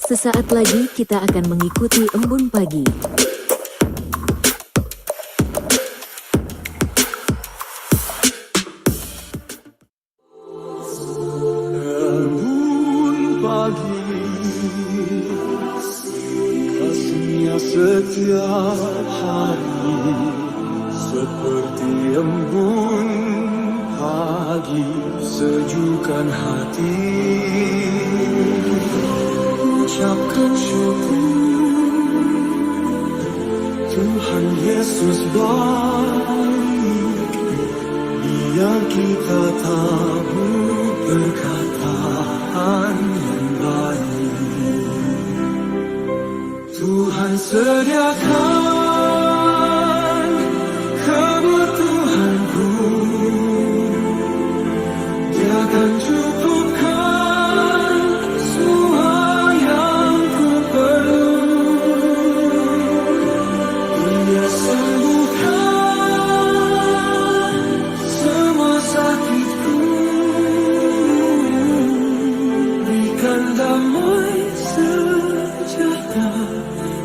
Sesaat lagi kita akan mengikuti Embun Pagi. Embun pagi, kasihnya setiap hari, seperti embun pagi, sejukkan hati. Ucapkan syukur, Tuhan Yesus baik, biar kita tahu perkataan yang baik. Tuhan sediakan kebutuhanku, Dia akan cukupkan semua yang ku perlu. Dia sembuhkan semua sakitku, berikan damai sejahtera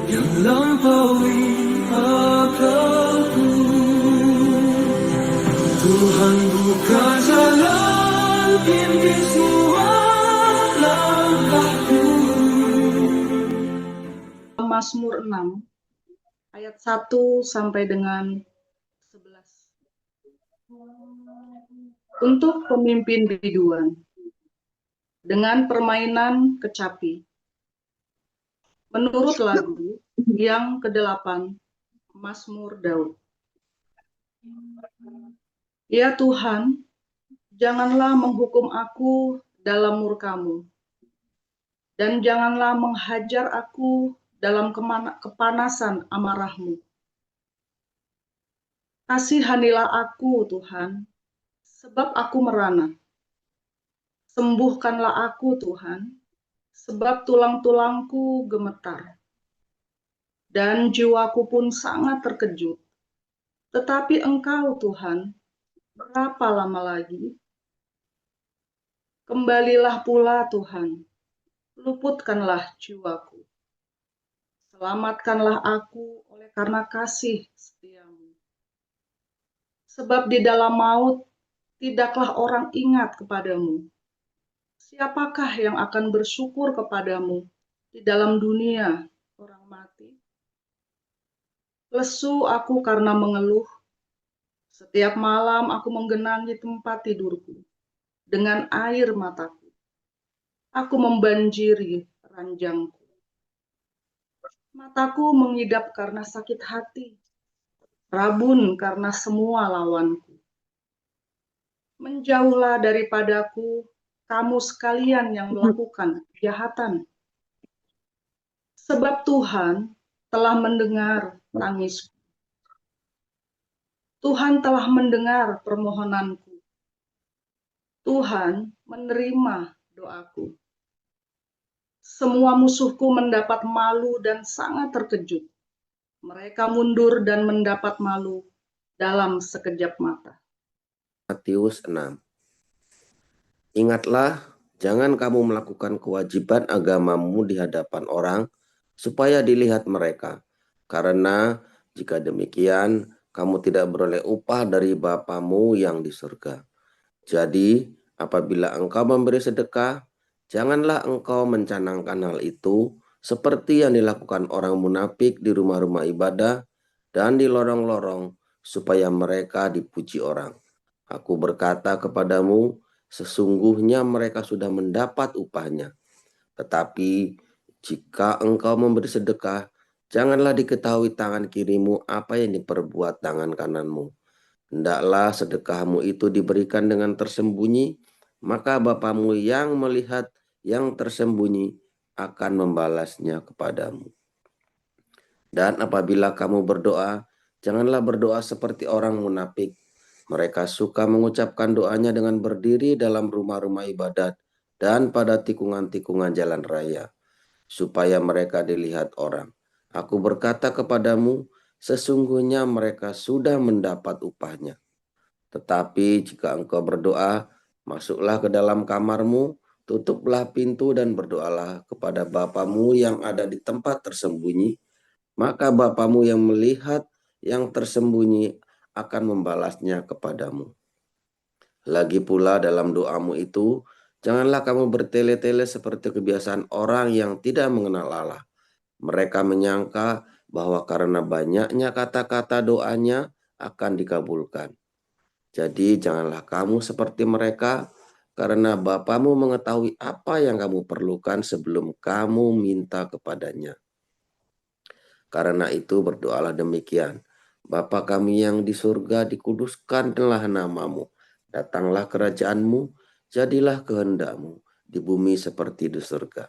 yang lampaui akalku. Tuhan buka jalan, pimpin semua langkahku. Mazmur 6 ayat 1 sampai dengan 11. Untuk pemimpin biduan dengan permainan kecapi. Menurut lagu yang ke-8 Mazmur Daud. Ya Tuhan, janganlah menghukum aku dalam murka-Mu, dan janganlah menghajar aku dalam kepanasan amarah-Mu. Kasihanilah aku, Tuhan, sebab aku merana. Sembuhkanlah aku, Tuhan, sebab tulang-tulangku gemetar. Dan jiwaku pun sangat terkejut. Tetapi Engkau, Tuhan, berapa lama lagi? Kembalilah pula, Tuhan, luputkanlah jiwaku. Selamatkanlah aku oleh karena kasih setia-Mu. Sebab di dalam maut tidaklah orang ingat kepadamu. Siapakah yang akan bersyukur kepadamu di dalam dunia orang mati? Lesu aku karena mengeluh. Setiap malam aku menggenangi tempat tidurku dengan air mataku. Aku membanjiri ranjangku. Mataku mengidap karena sakit hati, rabun karena semua lawanku. Menjauhlah daripadaku, kamu sekalian yang melakukan kejahatan. Sebab Tuhan telah mendengar tangisku. Tuhan telah mendengar permohonanku. Tuhan menerima doaku. Semua musuhku mendapat malu dan sangat terkejut. Mereka mundur dan mendapat malu dalam sekejap mata. Matius 6. Ingatlah, jangan kamu melakukan kewajiban agamamu di hadapan orang, supaya dilihat mereka. Karena jika demikian, kamu tidak beroleh upah dari Bapamu yang di surga. Jadi, apabila engkau memberi sedekah, janganlah engkau mencanangkan hal itu, seperti yang dilakukan orang munafik di rumah-rumah ibadah dan di lorong-lorong, supaya mereka dipuji orang. Aku berkata kepadamu, sesungguhnya mereka sudah mendapat upahnya. Tetapi jika engkau memberi sedekah, janganlah diketahui tangan kirimu apa yang diperbuat tangan kananmu. Hendaklah sedekahmu itu diberikan dengan tersembunyi, maka Bapamu yang melihat yang tersembunyi akan membalasnya kepadamu. Dan apabila kamu berdoa, janganlah berdoa seperti orang munafik. Mereka suka mengucapkan doanya dengan berdiri dalam rumah-rumah ibadat dan pada tikungan-tikungan jalan raya, supaya mereka dilihat orang. Aku berkata kepadamu, sesungguhnya mereka sudah mendapat upahnya. Tetapi jika engkau berdoa, masuklah ke dalam kamarmu, tutuplah pintu dan berdoalah kepada Bapamu yang ada di tempat tersembunyi, maka Bapamu yang melihat yang tersembunyi akan membalasnya kepadamu. Lagi pula dalam doamu itu, janganlah kamu bertele-tele seperti kebiasaan orang yang tidak mengenal Allah. Mereka menyangka bahwa karena banyaknya kata-kata doanya akan dikabulkan. Jadi janganlah kamu seperti mereka, karena Bapamu mengetahui apa yang kamu perlukan sebelum kamu minta kepadanya. Karena itu berdoalah demikian. Bapa kami yang di surga, dikuduskanlah namamu. Datanglah kerajaanmu, jadilah kehendakmu di bumi seperti di surga.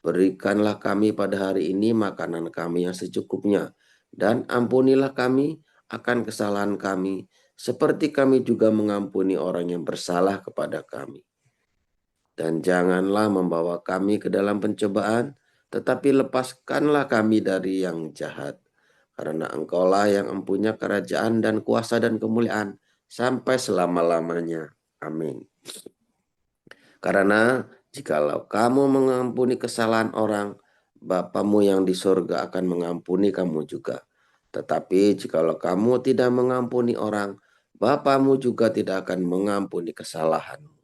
Berikanlah kami pada hari ini makanan kami yang secukupnya, dan ampunilah kami akan kesalahan kami, seperti kami juga mengampuni orang yang bersalah kepada kami. Dan janganlah membawa kami ke dalam pencobaan, tetapi lepaskanlah kami dari yang jahat. Karena Engkaulah yang mempunyai kerajaan dan kuasa dan kemuliaan sampai selama-lamanya. Amin. Karena jikalau kamu mengampuni kesalahan orang, Bapamu yang di surga akan mengampuni kamu juga. Tetapi jikalau kamu tidak mengampuni orang, Bapamu juga tidak akan mengampuni kesalahanmu.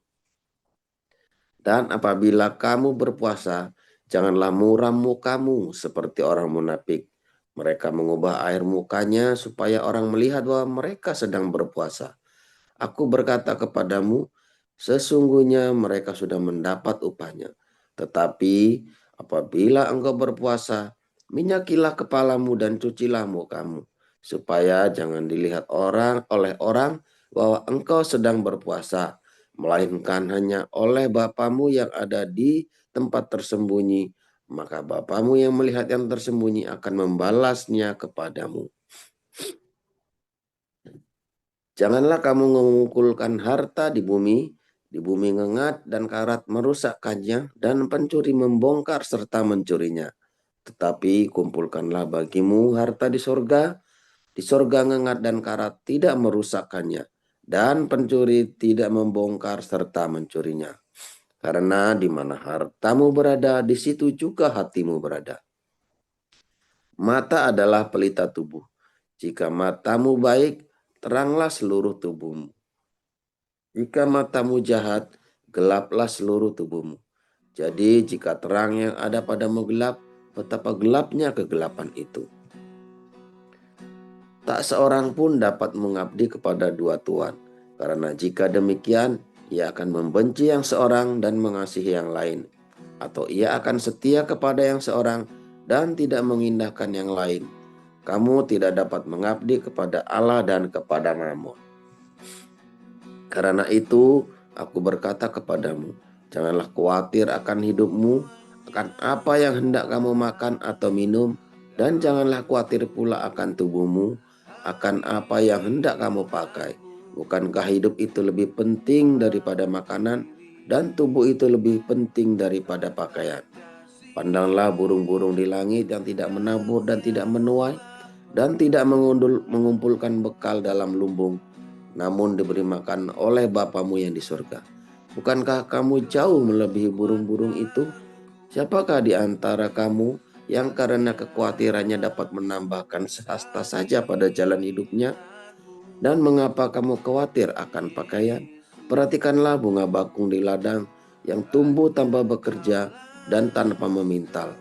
Dan apabila kamu berpuasa, janganlah muram mukamu seperti orang munafik. Mereka mengubah air mukanya supaya orang melihat bahwa mereka sedang berpuasa. Aku berkata kepadamu, sesungguhnya mereka sudah mendapat upahnya. Tetapi apabila engkau berpuasa, minyakilah kepalamu dan cucilah mukamu, supaya jangan dilihat oleh orang bahwa engkau sedang berpuasa, melainkan hanya oleh Bapamu yang ada di tempat tersembunyi. Maka Bapamu yang melihat yang tersembunyi akan membalasnya kepadamu. Janganlah kamu mengumpulkan harta di bumi ngengat dan karat merusakkannya, dan pencuri membongkar serta mencurinya. Tetapi kumpulkanlah bagimu harta di sorga ngengat dan karat tidak merusakkannya, dan pencuri tidak membongkar serta mencurinya. Karena di mana hartamu berada, di situ juga hatimu berada. Mata adalah pelita tubuh. Jika matamu baik, teranglah seluruh tubuhmu. Jika matamu jahat, gelaplah seluruh tubuhmu. Jadi jika terang yang ada padamu gelap, betapa gelapnya kegelapan itu. Tak seorang pun dapat mengabdi kepada dua tuan, karena jika demikian, ia akan membenci yang seorang dan mengasihi yang lain, atau ia akan setia kepada yang seorang dan tidak mengindahkan yang lain. Kamu tidak dapat mengabdi kepada Allah dan kepada Mammon. Karena itu, aku berkata kepadamu, janganlah khawatir akan hidupmu, akan apa yang hendak kamu makan atau minum, dan janganlah khawatir pula akan tubuhmu, akan apa yang hendak kamu pakai. Bukankah hidup itu lebih penting daripada makanan, dan tubuh itu lebih penting daripada pakaian? Pandanglah burung-burung di langit yang tidak menabur dan tidak menuai, dan tidak mengumpulkan bekal dalam lumbung, namun diberi makan oleh Bapamu yang di surga. Bukankah kamu jauh melebihi burung-burung itu? Siapakah di antara kamu yang karena kekhawatirannya dapat menambahkan sehasta saja pada jalan hidupnya? Dan mengapa kamu khawatir akan pakaian? Perhatikanlah bunga bakung di ladang yang tumbuh tanpa bekerja dan tanpa memintal.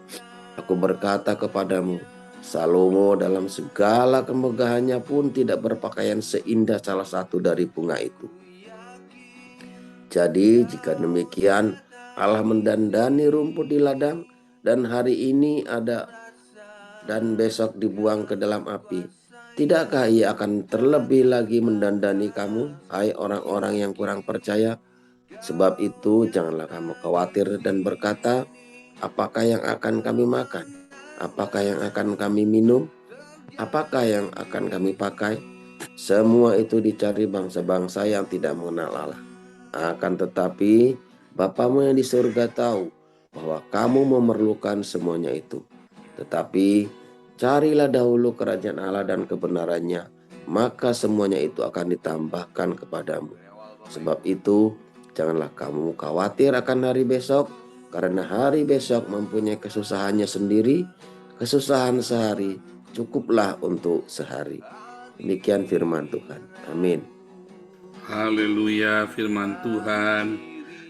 Aku berkata kepadamu, Salomo dalam segala kemegahannya pun tidak berpakaian seindah salah satu dari bunga itu. Jadi jika demikian, Allah mendandani rumput di ladang, dan hari ini ada dan besok dibuang ke dalam api. Tidakkah ia akan terlebih lagi mendandani kamu, hai orang-orang yang kurang percaya? Sebab itu janganlah kamu khawatir dan berkata, apakah yang akan kami makan? Apakah yang akan kami minum? Apakah yang akan kami pakai? Semua itu dicari bangsa-bangsa yang tidak mengenal Allah. Akan tetapi Bapamu yang di surga tahu bahwa kamu memerlukan semuanya itu. Tetapi carilah dahulu kerajaan Allah dan kebenarannya, maka semuanya itu akan ditambahkan kepadamu. Sebab itu Janganlah kamu khawatir akan hari besok, karena hari besok mempunyai kesusahannya sendiri. Kesusahan sehari cukuplah untuk sehari. Demikian firman Tuhan. Amin. Haleluya, firman Tuhan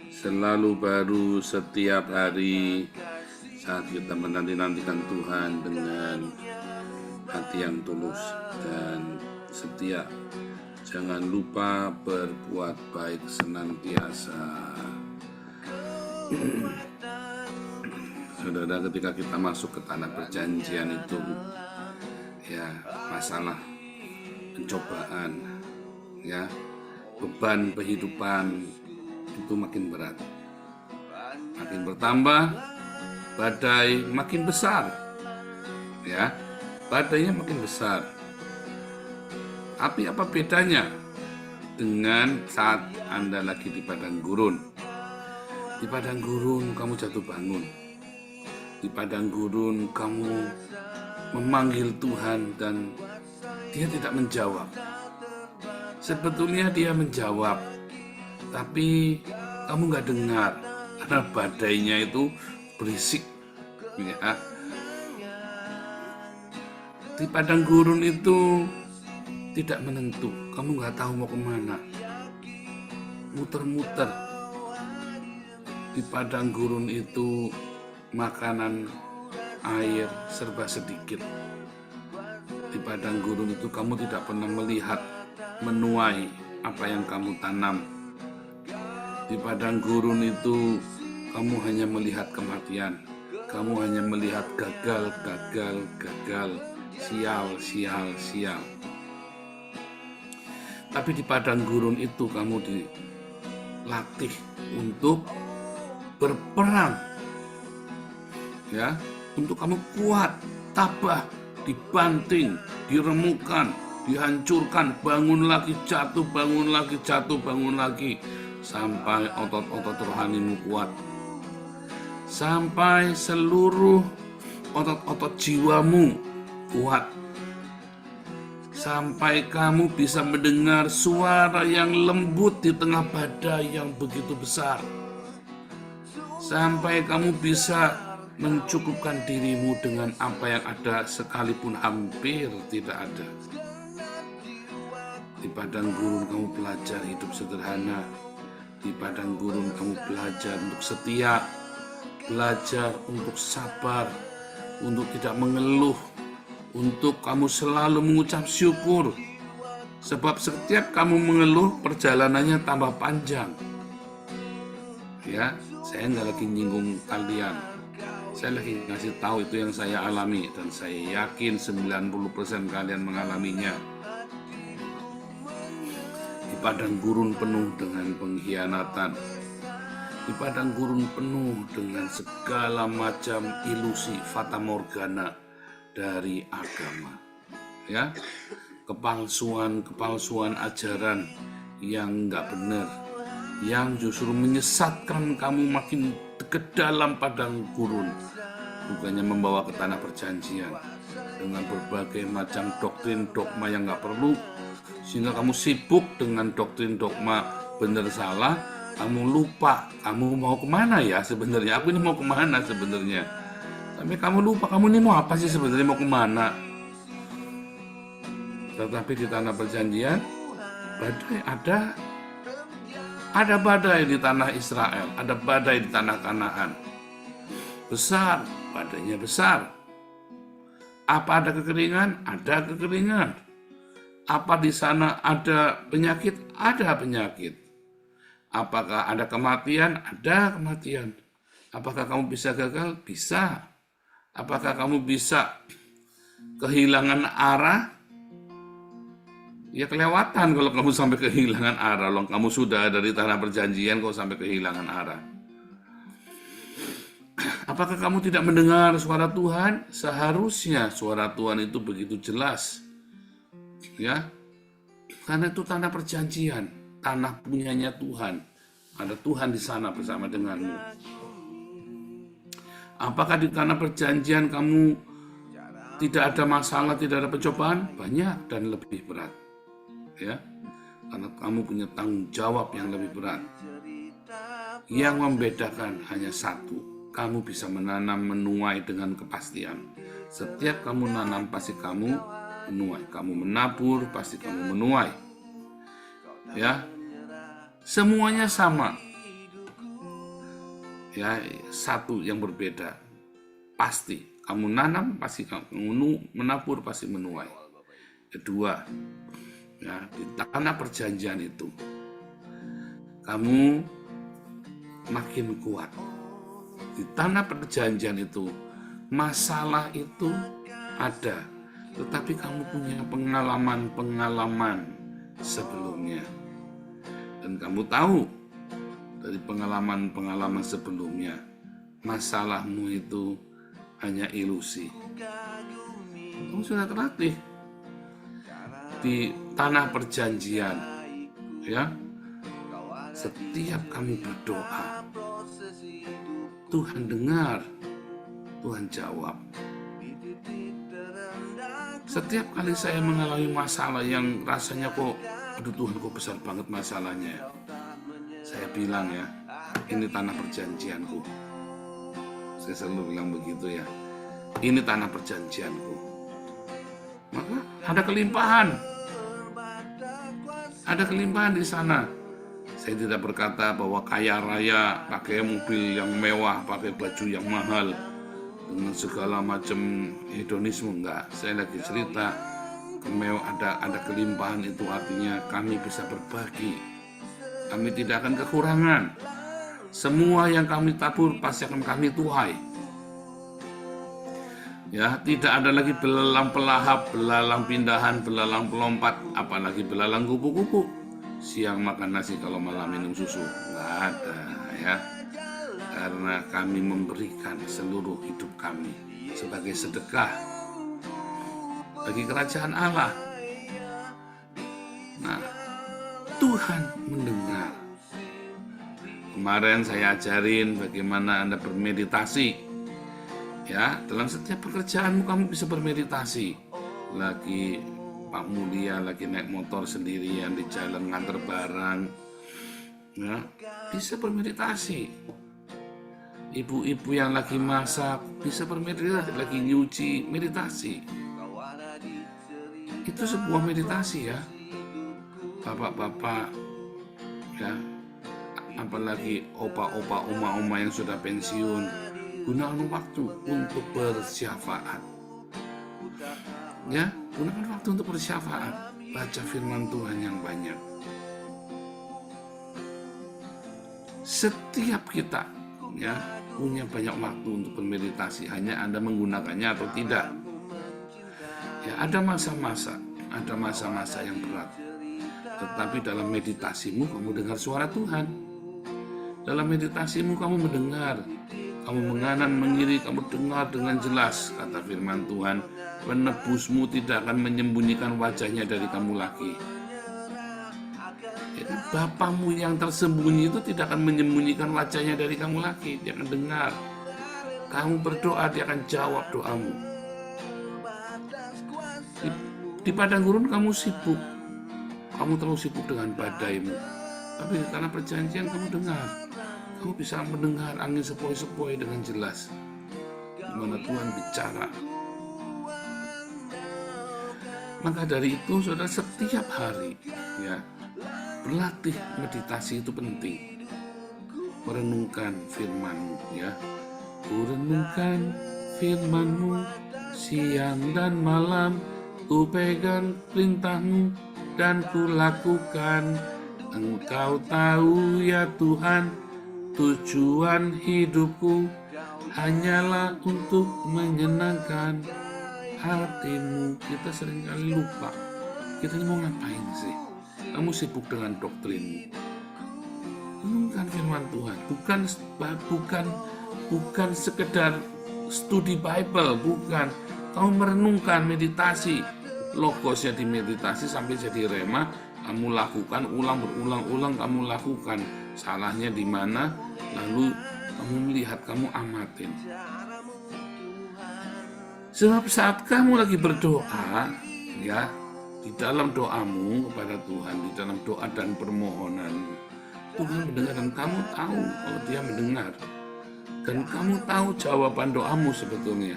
selalu baru setiap hari saat kita menanti-nantikan Tuhan dengan hati yang tulus dan setia. Jangan lupa berbuat baik senantiasa. Saudara, ketika kita masuk ke tanah perjanjian itu, ya masalah, pencobaan, ya beban kehidupan itu makin berat, makin bertambah, badai makin besar, ya badainya makin besar. Tapi apa bedanya dengan saat Anda lagi di padang gurun? Di padang gurun kamu jatuh bangun. Di padang gurun kamu memanggil Tuhan dan Dia tidak menjawab. Sebetulnya Dia menjawab, tapi kamu nggak dengar karena badainya itu berisik. Ya. Di padang gurun itu tidak menentu, kamu nggak tahu mau kemana, muter-muter. Di padang gurun itu makanan, air serba sedikit. Di padang gurun itu kamu tidak pernah melihat, menuai apa yang kamu tanam. Di padang gurun itu kamu hanya melihat kematian, kamu hanya melihat gagal, sial. Tapi di padang gurun itu kamu dilatih untuk berperang, ya, untuk kamu kuat, tabah, dibanting, diremukkan, dihancurkan, bangun lagi, jatuh, bangun lagi, sampai otot-otot rohanimu kuat, sampai seluruh otot-otot jiwamu kuat, sampai kamu bisa mendengar suara yang lembut di tengah badai yang begitu besar, sampai kamu bisa mencukupkan dirimu dengan apa yang ada sekalipun hampir tidak ada. Di padang gurun kamu belajar hidup sederhana. Di padang gurun kamu belajar untuk setia, belajar untuk sabar, untuk tidak mengeluh, untuk kamu selalu mengucap syukur. Sebab setiap kamu mengeluh, perjalanannya tambah panjang. Ya, saya nggak lagi nyinggung kalian. Saya lagi ngasih tahu itu yang saya alami, dan saya yakin 90% kalian mengalaminya. Di padang gurun penuh dengan pengkhianatan, di padang gurun penuh dengan segala macam ilusi fata morgana dari agama, ya, kepalsuan ajaran yang nggak benar, yang justru menyesatkan kamu makin ke dalam padang gurun, bukannya membawa ke tanah perjanjian dengan berbagai macam doktrin dogma yang nggak perlu, sehingga kamu sibuk dengan doktrin dogma benar salah, kamu lupa kamu mau kemana ya sebenarnya. Aku ini mau kemana sebenarnya, tapi kamu lupa kamu ini mau apa sih sebenarnya, mau kemana. Tetapi di tanah perjanjian badai ada badai di tanah Israel, ada badai di tanah Kanaan. Besar, badainya besar. Apa ada kekeringan? Ada kekeringan. Apa di sana ada penyakit? Ada penyakit. Apakah ada kematian? Ada kematian. Apakah kamu bisa gagal? Bisa. Apakah kamu bisa kehilangan arah? Ya kelewatan kalau kamu sampai kehilangan arah. Loh, kamu sudah ada di tanah perjanjian kok sampai kehilangan arah. Apakah kamu tidak mendengar suara Tuhan? Seharusnya suara Tuhan itu begitu jelas. Ya. Karena itu tanah perjanjian, tanah punyanya Tuhan. Ada Tuhan di sana bersama denganmu. Apakah di tanah perjanjian kamu tidak ada masalah, tidak ada pencobaan? Banyak dan lebih berat. Ya, karena kamu punya tanggung jawab yang lebih berat. Yang membedakan hanya satu, kamu bisa menanam menuai dengan kepastian. Setiap kamu nanam pasti kamu menuai, kamu menabur pasti kamu menuai. Ya, semuanya sama. Ya, satu yang berbeda. Pasti kamu nanam pasti kamu menabur pasti menuai. Kedua, ya, di tanah perjanjian itu kamu makin kuat. Di tanah perjanjian itu masalah itu ada, tetapi kamu punya pengalaman-pengalaman sebelumnya. Dan kamu tahu dari pengalaman-pengalaman sebelumnya, masalahmu itu hanya ilusi. Kamu sudah terlatih di tanah perjanjian, ya. Setiap kamu berdoa, Tuhan dengar, Tuhan jawab. Setiap kali saya mengalami masalah yang rasanya kok, aduh Tuhan kok besar banget masalahnya, saya bilang ya, ini tanah perjanjianku. Saya selalu bilang begitu ya, ini tanah perjanjianku. Maka ada kelimpahan. Ada kelimpahan di sana. Saya tidak berkata bahwa kaya raya, pakai mobil yang mewah, pakai baju yang mahal, dengan segala macam hedonisme, enggak. Saya lagi cerita, ada kelimpahan itu artinya kami bisa berbagi. Kami tidak akan kekurangan. Semua yang kami tabur pasti akan kami tuai. Ya, tidak ada lagi belalang pelahap, belalang pindahan, belalang pelompat, apalagi belalang kupu-kupu. Siang makan nasi kalau malam minum susu, nggak ada ya. Karena kami memberikan seluruh hidup kami sebagai sedekah bagi kerajaan Allah. Nah, Tuhan mendengar. Kemarin saya ajarin bagaimana Anda bermeditasi. Ya, dalam setiap pekerjaanmu kamu bisa bermeditasi. Lagi Pak Mulia lagi naik motor sendirian di jalan nganter barang, ya, bisa bermeditasi. Ibu-ibu yang lagi masak bisa bermeditasi, lagi nyuci, meditasi. Itu sebuah meditasi ya. Bapak-bapak, ya, apalagi opa-opa, oma-oma yang sudah pensiun, gunakan waktu untuk bersyafaat. Ya, gunakan waktu untuk bersyafaat, baca firman Tuhan yang banyak. Setiap kita ya punya banyak waktu untuk bermeditasi, hanya Anda menggunakannya atau tidak. Ya, ada masa-masa yang berat. Tetapi dalam meditasimu kamu dengar suara Tuhan. Dalam meditasimu kamu mendengar, kamu menganan mengiri, kamu dengar dengan jelas kata firman Tuhan, penebusmu tidak akan menyembunyikan wajahnya dari kamu lagi. Jadi Bapamu yang tersembunyi itu tidak akan menyembunyikan wajahnya dari kamu lagi. Dia akan dengar. Kamu berdoa, dia akan jawab doamu. Di padang gurun kamu sibuk. Kamu terlalu sibuk dengan badaimu. Tapi di tanah perjanjian kamu dengar. Kamu bisa mendengar angin sepoi-sepoi dengan jelas. Di mana Tuhan bicara. Maka dari itu saudara, setiap hari ya berlatih meditasi itu penting. Merenungkan firman-Mu ya. Kurenungkan firman-Mu siang dan malam, ku pegang perintah-Mu dan ku lakukan. Engkau tahu ya Tuhan, tujuan hidupku hanyalah untuk menyenangkan hati-Mu. Kita seringkali lupa, kita ini mau ngapain sih? Kamu sibuk dengan doktrinmu. Renungkan firman Tuhan, bukan sekedar studi Bible, bukan. Kamu merenungkan, meditasi, logosnya dimeditasi sampai jadi rema, kamu lakukan, berulang-ulang kamu lakukan. Salahnya di mana? Lalu kamu melihat, kamu amatin. Sebab saat kamu lagi berdoa, ya, di dalam doamu kepada Tuhan, di dalam doa dan permohonan, Tuhan mendengar dan kamu tahu kalau dia mendengar. Dan kamu tahu jawaban doamu sebetulnya.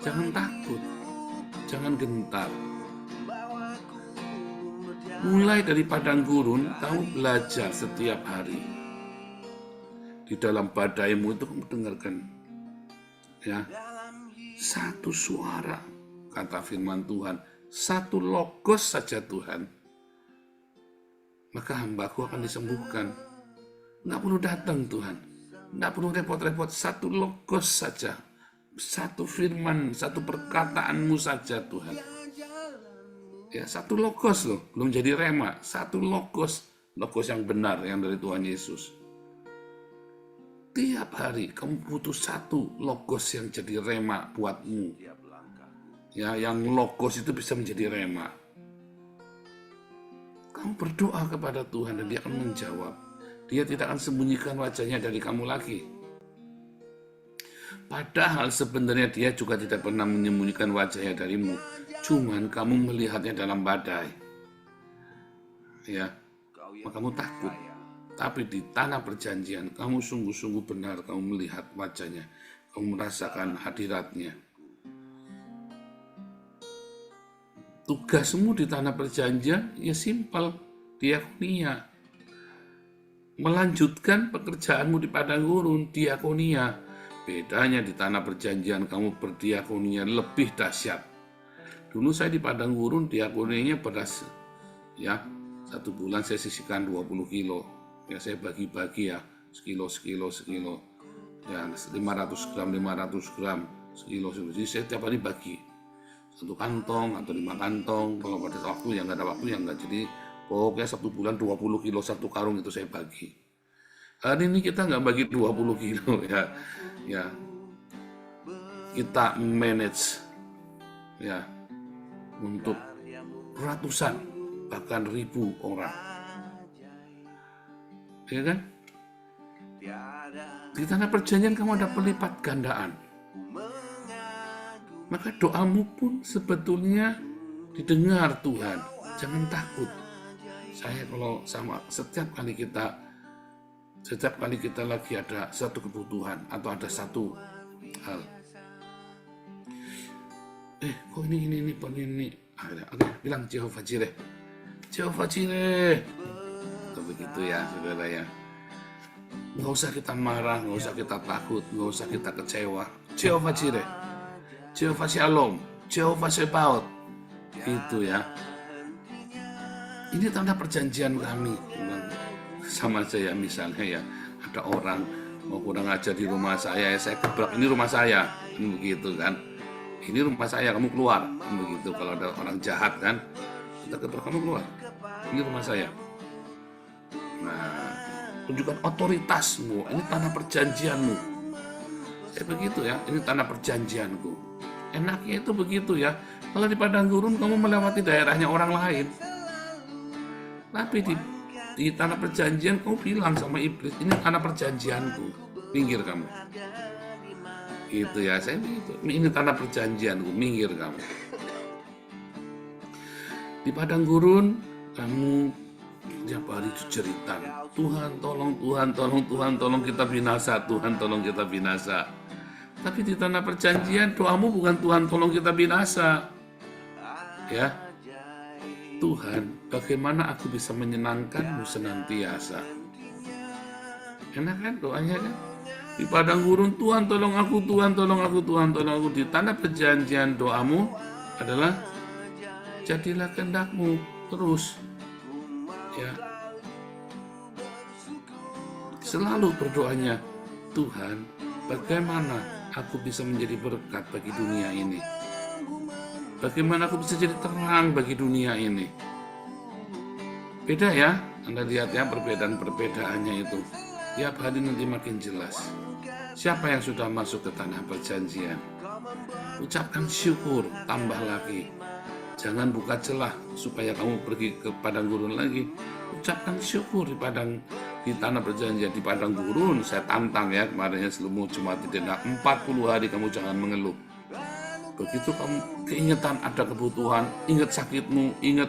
Jangan takut, jangan gentar. Mulai dari padang gurun, kamu belajar setiap hari. Di dalam badaimu itu kamu dengarkan, ya, satu suara, kata firman Tuhan, satu logos saja Tuhan, maka hambaku akan disembuhkan. Nggak perlu datang Tuhan, nggak perlu repot-repot, satu logos saja, satu firman, satu perkataanmu saja Tuhan. Ya, satu logos loh, belum jadi rema, satu logos yang benar yang dari Tuhan Yesus. Tiap hari kamu butuh satu logos yang jadi rema buatmu. Ya, yang logos itu bisa menjadi rema. Kamu berdoa kepada Tuhan dan Dia akan menjawab. Dia tidak akan sembunyikan wajahnya dari kamu lagi. Padahal sebenarnya Dia juga tidak pernah menyembunyikan wajahnya darimu. Cuman kamu melihatnya dalam badai. Ya, maka kamu takut. Tapi di tanah perjanjian, kamu sungguh-sungguh benar, kamu melihat wajahnya. Kamu merasakan hadiratnya. Tugasmu di tanah perjanjian, ya simpel, diakonia. Melanjutkan pekerjaanmu di padang gurun, diakonia. Bedanya di tanah perjanjian, kamu berdiakonia lebih dahsyat. Dulu saya di padang gurun diakoninya beras, ya, 1 bulan saya sisihkan 20 kilo. Ya, saya bagi-bagi ya, sekilo, ya 500 gram, sekilo. Jadi saya tiap hari bagi 1 kantong atau 5 kantong. Kalau pada waktu yang nggak ada waktu yang nggak. Jadi pokoknya 1 bulan 20 kilo 1 karung itu saya bagi. Hari ini kita nggak bagi 20 kilo ya, kita manage ya untuk ratusan bahkan ribu orang. Ya kan? Di tanah perjanjian kamu ada pelipat gandaan. Maka doamu pun sebetulnya didengar Tuhan. Jangan takut. Saya kalau setiap kali kita lagi ada satu kebutuhan atau ada satu hal. Kok ini. Oke, bilang Jehovah Jireh. Begitu ya, saudara ya. Nggak usah kita marah, nggak usah kita takut, nggak usah kita kecewa. Jehovah Jireh, Jehovah Shalom, Jehovah Sebaot. Itu ya. Ini tanda perjanjian kami. Sama saya misalnya ya, ada orang mau kurang ajar di rumah saya gebrak, ini rumah saya, begitu kan. Ini rumah saya, kamu keluar, begitu. Kalau ada orang jahat kan, kita gebrak, kamu keluar. Ini rumah saya. Nah, tunjukkan otoritasmu. Ini tanah perjanjianmu. Kayak begitu ya. Ini tanah perjanjianku. Enaknya itu begitu ya. Kalau di padang gurun kamu melewati daerahnya orang lain. Tapi di tanah perjanjian kamu bilang sama iblis, ini tanah perjanjianku. Minggir kamu. Gitu ya. Saya begitu. Ini tanah perjanjianku. Minggir kamu. Di padang gurun kamu tiap hari cerita, Tuhan tolong kita binasa, Tuhan tolong kita binasa. Tapi di tanah perjanjian doamu bukan Tuhan tolong kita binasa. Ya. Tuhan, bagaimana aku bisa menyenangkanmu senantiasa. Enak kan doanya kan? Di padang gurun, Tuhan tolong aku, Tuhan tolong aku, Tuhan tolong aku. Di tanah perjanjian doamu adalah jadilah kehendakmu terus. Ya. Selalu berdoanya, Tuhan, bagaimana aku bisa menjadi berkat bagi dunia ini? Bagaimana aku bisa jadi terang bagi dunia ini? Beda ya, Anda lihat ya perbedaan-perbedaannya itu. Tiap hari nanti makin jelas. Siapa yang sudah masuk ke tanah perjanjian? Ucapkan syukur, tambah lagi. Jangan buka celah supaya kamu pergi ke padang gurun lagi. Ucapkan syukur di tanah perjanjian, di padang gurun. Saya tantang ya kemarinnya seluruh cuma tidak 40 hari kamu jangan mengeluh. Begitu kamu keingetan ada kebutuhan, ingat sakitmu, ingat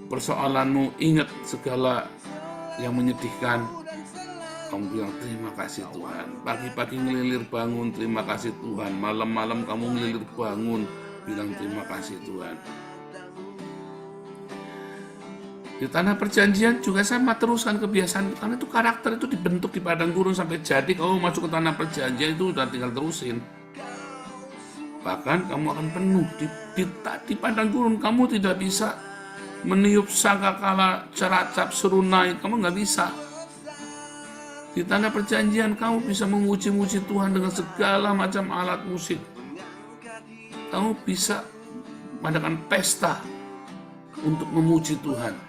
persoalanmu, ingat segala yang menyedihkan, kamu bilang terima kasih Tuhan. Pagi-pagi ngelilir bangun, terima kasih Tuhan. Malam-malam kamu ngelilir bangun, bilang terima kasih Tuhan. Di tanah perjanjian juga sama, teruskan kebiasaan. Karena itu karakter itu dibentuk di padang gurun sampai jadi. Kamu masuk ke tanah perjanjian itu udah tinggal terusin. Bahkan kamu akan penuh di padang gurun. Kamu tidak bisa meniup sangkakala, ceracap, serunai. Kamu nggak bisa. Di tanah perjanjian kamu bisa memuji-muji Tuhan dengan segala macam alat musik. Kamu bisa mengadakan pesta untuk memuji Tuhan.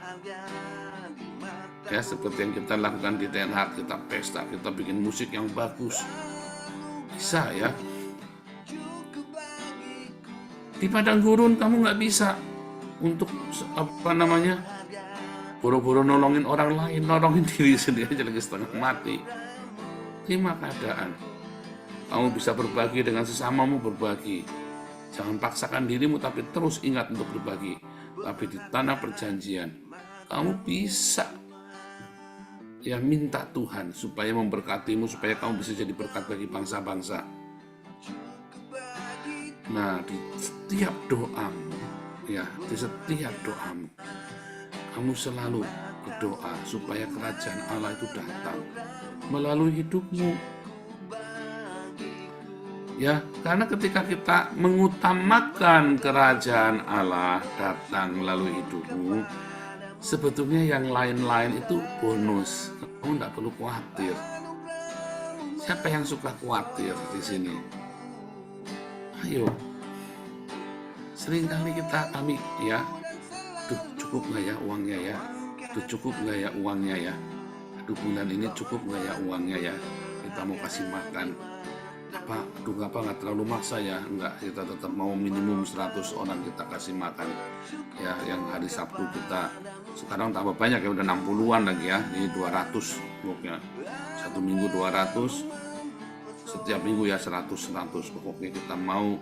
Ya, seperti yang kita lakukan di Den Haag, kita pesta, kita bikin musik yang bagus. Bisa ya. Di padang gurun kamu nggak bisa untuk boro-boro nolongin orang lain, nolongin diri sendiri aja lagi setengah mati. Terima keadaan. Kamu bisa berbagi dengan sesamamu, berbagi. Jangan paksakan dirimu, tapi terus ingat untuk berbagi. Tapi di tanah perjanjian, kamu bisa ya minta Tuhan supaya memberkatimu, supaya kamu bisa jadi berkat bagi bangsa-bangsa. Nah, di setiap doamu, kamu selalu berdoa supaya kerajaan Allah itu datang melalui hidupmu. Ya, karena ketika kita mengutamakan kerajaan Allah datang melalui hidupmu, sebetulnya yang lain-lain itu bonus. Kamu tidak perlu khawatir. Siapa yang suka khawatir di sini? Ayo. Seringkali kami ya, cukup nggak ya uangnya ya? Cukup nggak ya uangnya ya? Bulan ini cukup nggak ya uangnya ya? Kita mau kasih makan. Nggak terlalu maksa ya? Enggak, kita tetap mau minimum 100 orang kita kasih makan. Ya, yang hari Sabtu kita sekarang tambah banyak ya, udah 60-an lagi ya. Ini 200 pokoknya. Satu minggu 200, setiap minggu ya 100. Pokoknya kita mau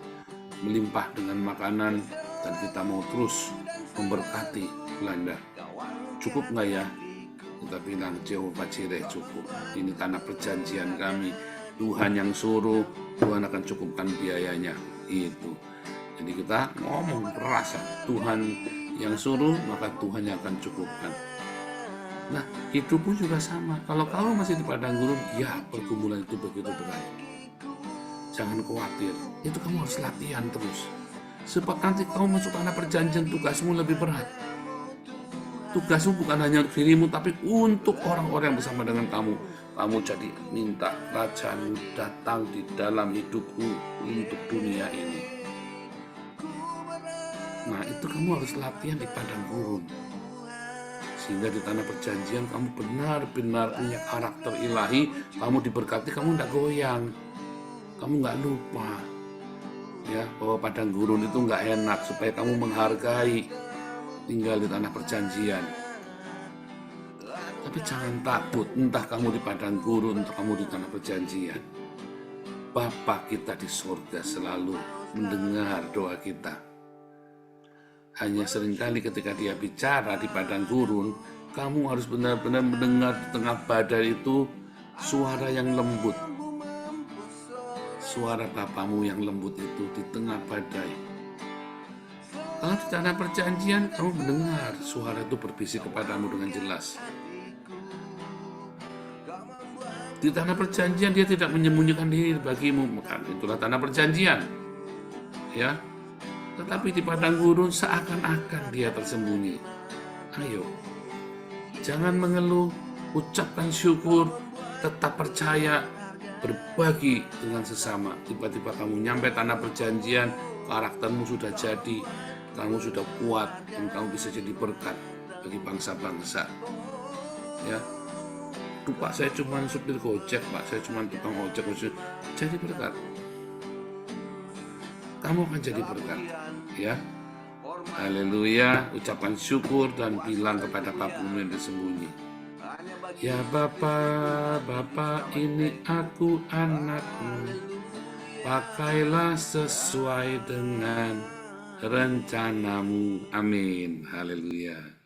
melimpah dengan makanan dan kita mau terus memberkati Belanda. Cukup nggak ya? Kita bilang Jehovah Jireh, cukup. Ini tanah perjanjian kami. Tuhan yang suruh, Tuhan akan cukupkan biayanya. Itu. Jadi kita ngomong perasa, Tuhan yang suruh, maka Tuhan yang akan cukupkan. Nah, hidupmu juga sama. Kalau kamu masih di padang gurun, ya pergumulan itu begitu berat. Jangan khawatir, itu kamu harus latihan terus. Sebab nanti kamu masuk tanah perjanjian, tugasmu lebih berat. Tugasmu bukan hanya untuk dirimu, tapi untuk orang-orang yang bersama dengan kamu. Kamu jadi minta kerajaan datang di dalam hidupku untuk dunia ini. Nah, itu kamu harus latihan di padang gurun. Sehingga di tanah perjanjian kamu benar-benar punya karakter ilahi. Kamu diberkati, kamu tidak goyang. Kamu nggak lupa ya bahwa padang gurun itu nggak enak, supaya kamu menghargai tinggal di tanah perjanjian. Tapi jangan takut, entah kamu di padang gurun, entah kamu di tanah perjanjian. Bapa kita di surga selalu mendengar doa kita. Hanya seringkali ketika dia bicara di padang gurun, kamu harus benar-benar mendengar di tengah badai itu suara yang lembut. Suara Bapamu yang lembut itu di tengah badai. Kalau di tanah perjanjian, kamu mendengar suara itu berbisik kepadamu dengan jelas. Di tanah perjanjian dia tidak menyembunyikan diri bagimu, maka itulah tanah perjanjian. Ya. Tetapi di padang gurun seakan-akan dia tersembunyi. Ayo. Jangan mengeluh, ucapkan syukur, tetap percaya, berbagi dengan sesama. Tiba-tiba kamu nyampe tanah perjanjian, karaktermu sudah jadi, kamu sudah kuat, dan kamu bisa jadi berkat bagi bangsa-bangsa. Ya. Pak, saya cuma supir gojek, Pak, saya cuma tukang ojek, jadi berkat. Kamu akan jadi berkat, ya. Haleluya, ucapan syukur dan bilang kepada Bapamu yang tersembunyi. Ya Bapa, Bapa ini aku anakmu, pakailah sesuai dengan rencanamu. Amin. Haleluya.